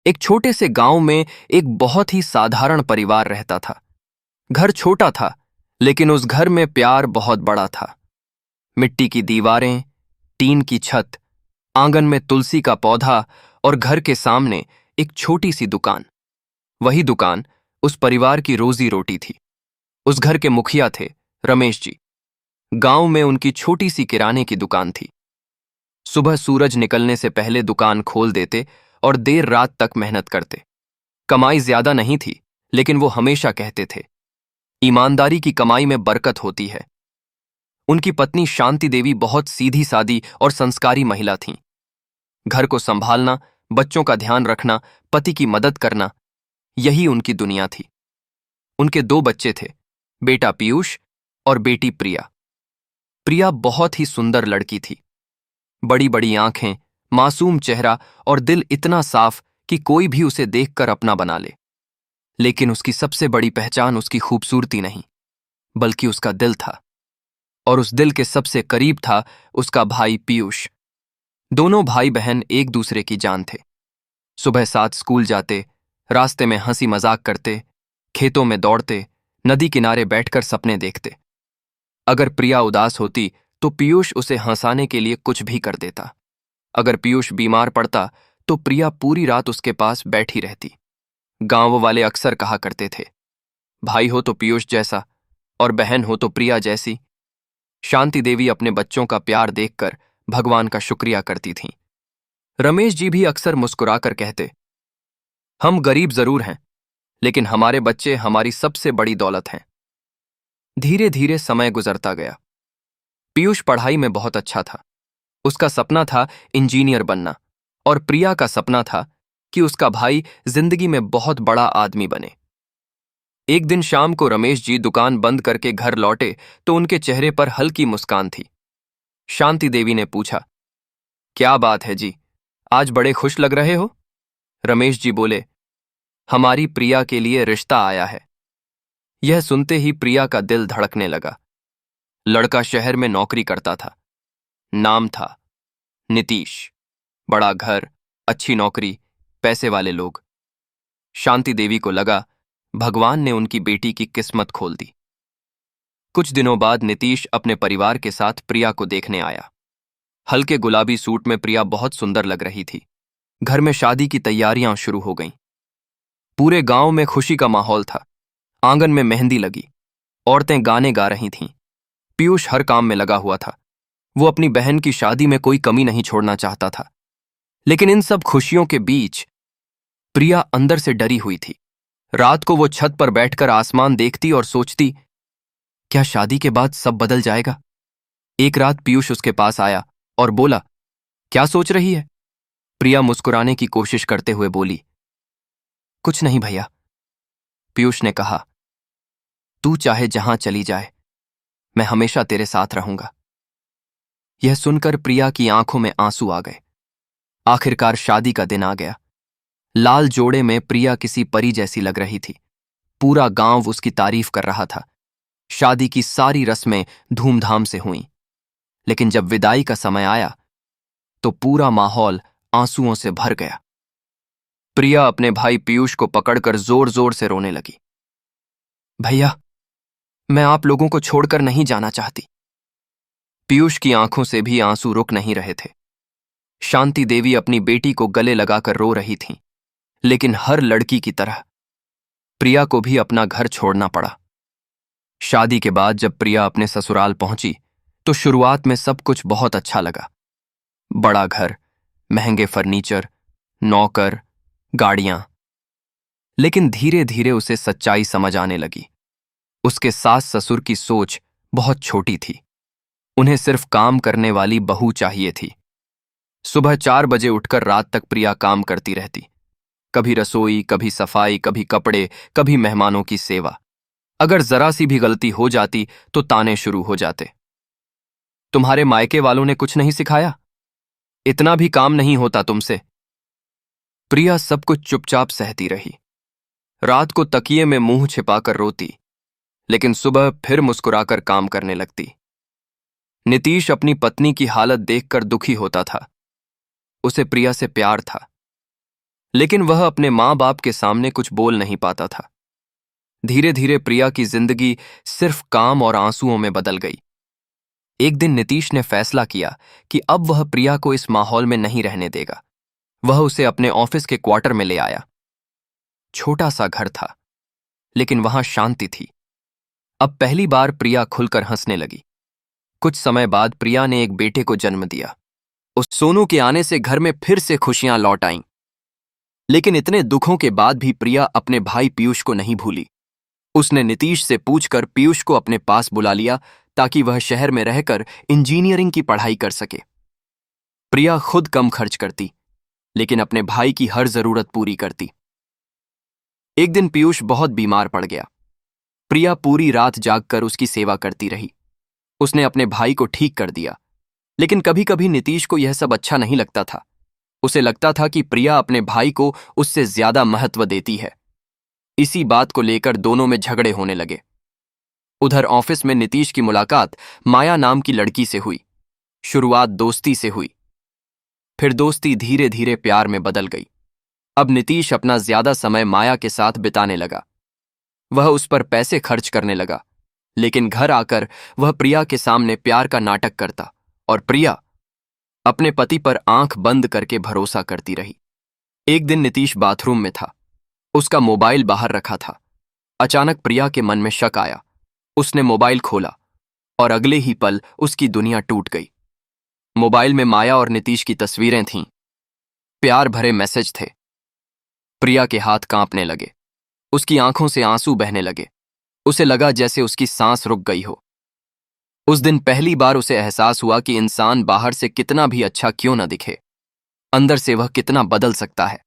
एक छोटे से गांव में एक बहुत ही साधारण परिवार रहता था। घर छोटा था, लेकिन उस घर में प्यार बहुत बड़ा था। मिट्टी की दीवारें, टीन की छत, आंगन में तुलसी का पौधा और घर के सामने एक छोटी सी दुकान। वही दुकान उस परिवार की रोजी रोटी थी। उस घर के मुखिया थे रमेश जी। गांव में उनकी छोटी सी किराने की दुकान थी। सुबह सूरज निकलने से पहले दुकान खोल देते और देर रात तक मेहनत करते। कमाई ज्यादा नहीं थी, लेकिन वो हमेशा कहते थे, ईमानदारी की कमाई में बरकत होती है। उनकी पत्नी शांति देवी बहुत सीधी सादी और संस्कारी महिला थीं। घर को संभालना, बच्चों का ध्यान रखना, पति की मदद करना, यही उनकी दुनिया थी। उनके 2 बच्चे थे, बेटा पीयूष और बेटी प्रिया। प्रिया बहुत ही सुंदर लड़की थी। बड़ी बड़ी आंखें, मासूम चेहरा और दिल इतना साफ कि कोई भी उसे देखकर अपना बना ले। लेकिन उसकी सबसे बड़ी पहचान उसकी खूबसूरती नहीं, बल्कि उसका दिल था। और उस दिल के सबसे करीब था उसका भाई पीयूष। दोनों भाई बहन एक दूसरे की जान थे। सुबह साथ स्कूल जाते, रास्ते में हंसी मजाक करते, खेतों में दौड़ते, नदी किनारे बैठकर सपने देखते। अगर प्रिया उदास होती तो पीयूष उसे हंसाने के लिए कुछ भी कर देता। अगर पीयूष बीमार पड़ता तो प्रिया पूरी रात उसके पास बैठी रहती। गांव वाले अक्सर कहा करते थे, भाई हो तो पीयूष जैसा और बहन हो तो प्रिया जैसी। शांति देवी अपने बच्चों का प्यार देखकर भगवान का शुक्रिया करती थीं। रमेश जी भी अक्सर मुस्कुराकर कहते, हम गरीब जरूर हैं, लेकिन हमारे बच्चे हमारी सबसे बड़ी दौलत हैं। धीरे धीरे समय गुजरता गया। पीयूष पढ़ाई में बहुत अच्छा था। उसका सपना था इंजीनियर बनना, और प्रिया का सपना था कि उसका भाई जिंदगी में बहुत बड़ा आदमी बने। एक दिन शाम को रमेश जी दुकान बंद करके घर लौटे तो उनके चेहरे पर हल्की मुस्कान थी। शांति देवी ने पूछा, क्या बात है जी, आज बड़े खुश लग रहे हो? रमेश जी बोले, हमारी प्रिया के लिए रिश्ता आया है। यह सुनते ही प्रिया का दिल धड़कने लगा। लड़का शहर में नौकरी करता था। नाम था नीतीश। बड़ा घर, अच्छी नौकरी, पैसे वाले लोग। शांति देवी को लगा भगवान ने उनकी बेटी की किस्मत खोल दी। कुछ दिनों बाद नीतीश अपने परिवार के साथ प्रिया को देखने आया। हल्के गुलाबी सूट में प्रिया बहुत सुंदर लग रही थी। घर में शादी की तैयारियां शुरू हो गईं। पूरे गांव में खुशी का माहौल था। आंगन में मेहंदी लगी, औरतें गाने गा रही थीं। पीयूष हर काम में लगा हुआ था। वो अपनी बहन की शादी में कोई कमी नहीं छोड़ना चाहता था। लेकिन इन सब खुशियों के बीच प्रिया अंदर से डरी हुई थी। रात को वो छत पर बैठकर आसमान देखती और सोचती, क्या शादी के बाद सब बदल जाएगा? एक रात पीयूष उसके पास आया और बोला, क्या सोच रही है? प्रिया मुस्कुराने की कोशिश करते हुए बोली, कुछ नहीं भैया। पीयूष ने कहा, तू चाहे जहां चली जाए, मैं हमेशा तेरे साथ रहूंगा। यह सुनकर प्रिया की आंखों में आंसू आ गए। आखिरकार शादी का दिन आ गया। लाल जोड़े में प्रिया किसी परी जैसी लग रही थी। पूरा गांव उसकी तारीफ कर रहा था। शादी की सारी रस्में धूमधाम से हुईं। लेकिन जब विदाई का समय आया तो पूरा माहौल आंसुओं से भर गया। प्रिया अपने भाई पीयूष को पकड़कर जोर जोर से रोने लगी। भैया, मैं आप लोगों को छोड़कर नहीं जाना चाहती। पीयूष की आंखों से भी आंसू रुक नहीं रहे थे। शांति देवी अपनी बेटी को गले लगाकर रो रही थीं, लेकिन हर लड़की की तरह प्रिया को भी अपना घर छोड़ना पड़ा। शादी के बाद जब प्रिया अपने ससुराल पहुंची तो शुरुआत में सब कुछ बहुत अच्छा लगा। बड़ा घर, महंगे फर्नीचर, नौकर, गाड़ियां। लेकिन धीरे धीरे उसे सच्चाई समझ आने लगी। उसके सास ससुर की सोच बहुत छोटी थी। उन्हें सिर्फ काम करने वाली बहू चाहिए थी। सुबह 4 बजे उठकर रात तक प्रिया काम करती रहती। कभी रसोई, कभी सफाई, कभी कपड़े, कभी मेहमानों की सेवा। अगर जरा सी भी गलती हो जाती तो ताने शुरू हो जाते। तुम्हारे मायके वालों ने कुछ नहीं सिखाया? इतना भी काम नहीं होता तुमसे? प्रिया सब कुछ चुपचाप सहती रही। रात को तकिए में मुंह छिपाकर रोती, लेकिन सुबह फिर मुस्कुराकर काम करने लगती। नीतीश अपनी पत्नी की हालत देखकर दुखी होता था। उसे प्रिया से प्यार था। लेकिन वह अपने माँ बाप के सामने कुछ बोल नहीं पाता था। धीरे धीरे प्रिया की जिंदगी सिर्फ काम और आंसुओं में बदल गई। एक दिन नीतीश ने फैसला किया कि अब वह प्रिया को इस माहौल में नहीं रहने देगा। वह उसे अपने ऑफिस के क्वार्टर में ले आया। छोटा सा घर था, लेकिन वहां शांति थी। अब पहली बार प्रिया खुलकर हंसने लगी। कुछ समय बाद प्रिया ने एक बेटे को जन्म दिया। उस सोनू के आने से घर में फिर से खुशियां लौट आईं। लेकिन इतने दुखों के बाद भी प्रिया अपने भाई पीयूष को नहीं भूली। उसने नीतीश से पूछकर पीयूष को अपने पास बुला लिया ताकि वह शहर में रहकर इंजीनियरिंग की पढ़ाई कर सके। प्रिया खुद कम खर्च करती, लेकिन अपने भाई की हर जरूरत पूरी करती। एक दिन पीयूष बहुत बीमार पड़ गया। प्रिया पूरी रात जागकर उसकी सेवा करती रही। उसने अपने भाई को ठीक कर दिया, लेकिन कभी कभी नीतीश को यह सब अच्छा नहीं लगता था। उसे लगता था कि प्रिया अपने भाई को उससे ज्यादा महत्व देती है। इसी बात को लेकर दोनों में झगड़े होने लगे। उधर ऑफिस में नीतीश की मुलाकात माया नाम की लड़की से हुई। शुरुआत दोस्ती से हुई, फिर दोस्ती धीरे धीरे प्यार में बदल गई। अब नीतीश अपना ज्यादा समय माया के साथ बिताने लगा। वह उस पर पैसे खर्च करने लगा, लेकिन घर आकर वह प्रिया के सामने प्यार का नाटक करता और प्रिया अपने पति पर आंख बंद करके भरोसा करती रही। एक दिन नीतीश बाथरूम में था। उसका मोबाइल बाहर रखा था। अचानक प्रिया के मन में शक आया। उसने मोबाइल खोला और अगले ही पल उसकी दुनिया टूट गई। मोबाइल में माया और नीतीश की तस्वीरें थीं। प्यार भरे मैसेज थे। प्रिया के हाथ कांपने लगे। उसकी आंखों से आंसू बहने लगे। उसे लगा जैसे उसकी सांस रुक गई हो। उस दिन पहली बार उसे एहसास हुआ कि इंसान बाहर से कितना भी अच्छा क्यों न दिखे, अंदर से वह कितना बदल सकता है।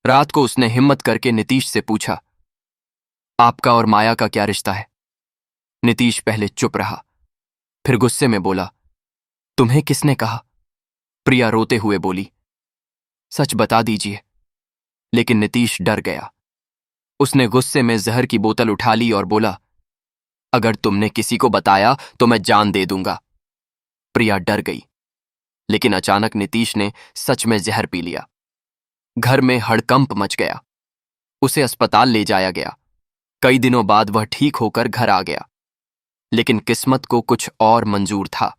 रात को उसने हिम्मत करके नीतीश से पूछा, आपका और माया का क्या रिश्ता है? नीतीश पहले चुप रहा, फिर गुस्से में बोला, तुम्हें किसने कहा? प्रिया रोते हुए बोली, सच बता दीजिए। लेकिन नीतीश डर गया। उसने गुस्से में जहर की बोतल उठा ली और बोला, अगर तुमने किसी को बताया तो मैं जान दे दूंगा। प्रिया डर गई, लेकिन अचानक नीतीश ने सच में जहर पी लिया। घर में हड़कंप मच गया। उसे अस्पताल ले जाया गया। कई दिनों बाद वह ठीक होकर घर आ गया, लेकिन किस्मत को कुछ और मंजूर था।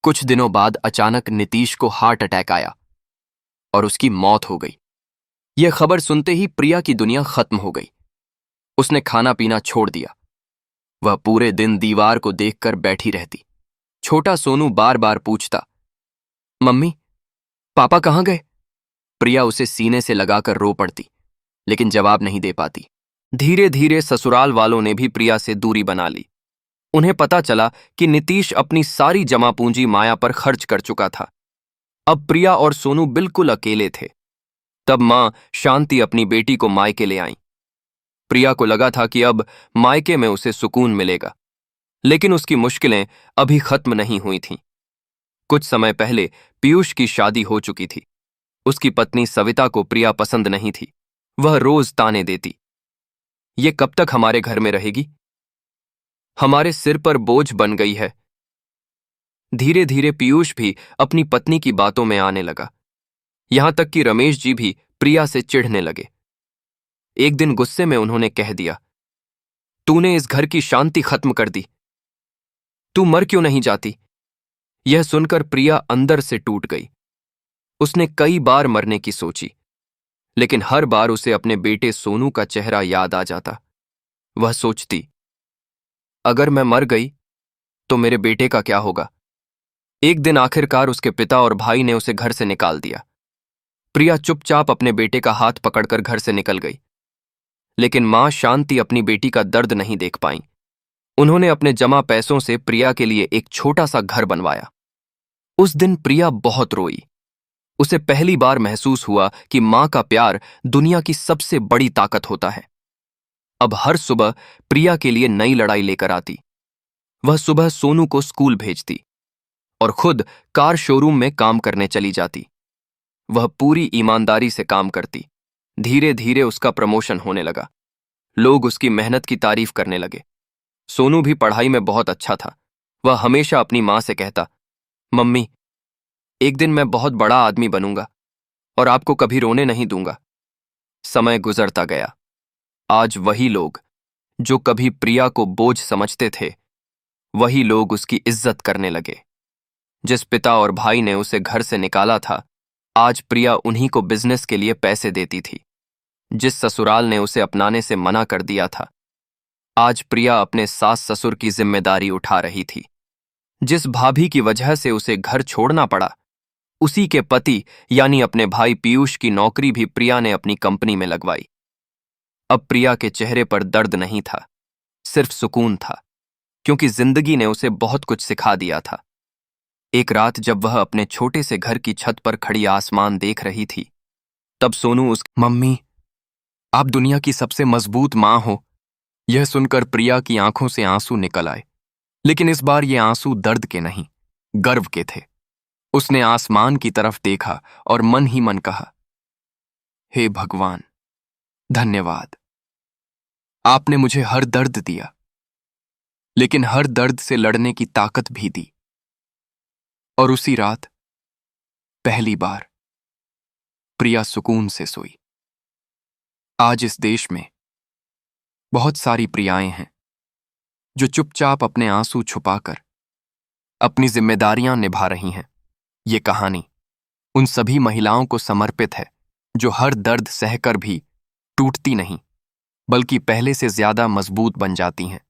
कुछ दिनों बाद अचानक नीतीश को हार्ट अटैक आया और उसकी मौत हो गई। यह खबर सुनते ही प्रिया की दुनिया खत्म हो गई। उसने खाना पीना छोड़ दिया। वह पूरे दिन दीवार को देखकर बैठी रहती। छोटा सोनू बार बार पूछता, मम्मी, पापा कहाँ गए? प्रिया उसे सीने से लगाकर रो पड़ती, लेकिन जवाब नहीं दे पाती। धीरे धीरे ससुराल वालों ने भी प्रिया से दूरी बना ली। उन्हें पता चला कि नीतीश अपनी सारी जमा पूंजी माया पर खर्च कर चुका था। अब प्रिया और सोनू बिल्कुल अकेले थे। तब मां शांति अपनी बेटी को मायके ले आई। प्रिया को लगा था कि अब मायके में उसे सुकून मिलेगा, लेकिन उसकी मुश्किलें अभी खत्म नहीं हुई थीं। कुछ समय पहले पीयूष की शादी हो चुकी थी। उसकी पत्नी सविता को प्रिया पसंद नहीं थी। वह रोज ताने देती, ये कब तक हमारे घर में रहेगी? हमारे सिर पर बोझ बन गई है। धीरे धीरे पीयूष भी अपनी पत्नी की बातों में आने लगा। यहां तक कि रमेश जी भी प्रिया से चिढ़ने लगे। एक दिन गुस्से में उन्होंने कह दिया, तूने इस घर की शांति खत्म कर दी। तू मर क्यों नहीं जाती? यह सुनकर प्रिया अंदर से टूट गई। उसने कई बार मरने की सोची, लेकिन हर बार उसे अपने बेटे सोनू का चेहरा याद आ जाता। वह सोचती, अगर मैं मर गई तो मेरे बेटे का क्या होगा? एक दिन आखिरकार उसके पिता और भाई ने उसे घर से निकाल दिया। प्रिया चुपचाप अपने बेटे का हाथ पकड़कर घर से निकल गई, लेकिन मां शांति अपनी बेटी का दर्द नहीं देख पाई। उन्होंने अपने जमा पैसों से प्रिया के लिए एक छोटा सा घर बनवाया। उस दिन प्रिया बहुत रोई। उसे पहली बार महसूस हुआ कि मां का प्यार दुनिया की सबसे बड़ी ताकत होता है। अब हर सुबह प्रिया के लिए नई लड़ाई लेकर आती। वह सुबह सोनू को स्कूल भेजती और खुद कार शोरूम में काम करने चली जाती। वह पूरी ईमानदारी से काम करती। धीरे धीरे उसका प्रमोशन होने लगा। लोग उसकी मेहनत की तारीफ करने लगे। सोनू भी पढ़ाई में बहुत अच्छा था। वह हमेशा अपनी मां से कहता, मम्मी, एक दिन मैं बहुत बड़ा आदमी बनूंगा। और आपको कभी रोने नहीं दूंगा। समय गुजरता गया। आज वही लोग जो कभी प्रिया को बोझ समझते थे, वही लोग उसकी इज्जत करने लगे। जिस पिता और भाई ने उसे घर से निकाला था, आज प्रिया उन्हीं को बिजनेस के लिए पैसे देती थी। जिस ससुराल ने उसे अपनाने से मना कर दिया था, आज प्रिया अपने सास ससुर की जिम्मेदारी उठा रही थी। जिस भाभी की वजह से उसे घर छोड़ना पड़ा, उसी के पति यानी अपने भाई पीयूष की नौकरी भी प्रिया ने अपनी कंपनी में लगवाई। अब प्रिया के चेहरे पर दर्द नहीं था, सिर्फ सुकून था, क्योंकि जिंदगी ने उसे बहुत कुछ सिखा दिया था। एक रात जब वह अपने छोटे से घर की छत पर खड़ी आसमान देख रही थी, तब सोनू उस मम्मी, आप दुनिया की सबसे मजबूत मां हो, यह सुनकर प्रिया की आंखों से आंसू निकल आए। लेकिन इस बार ये आंसू दर्द के नहीं, गर्व के थे। उसने आसमान की तरफ देखा और मन ही मन कहा, हे भगवान, धन्यवाद। आपने मुझे हर दर्द दिया, लेकिन हर दर्द से लड़ने की ताकत भी दी। और उसी रात पहली बार प्रिया सुकून से सोई। आज इस देश में बहुत सारी प्रियाएं हैं जो चुपचाप अपने आंसू छुपाकर अपनी जिम्मेदारियां निभा रही हैं। ये कहानी उन सभी महिलाओं को समर्पित है जो हर दर्द सहकर भी टूटती नहीं, बल्कि पहले से ज्यादा मजबूत बन जाती हैं।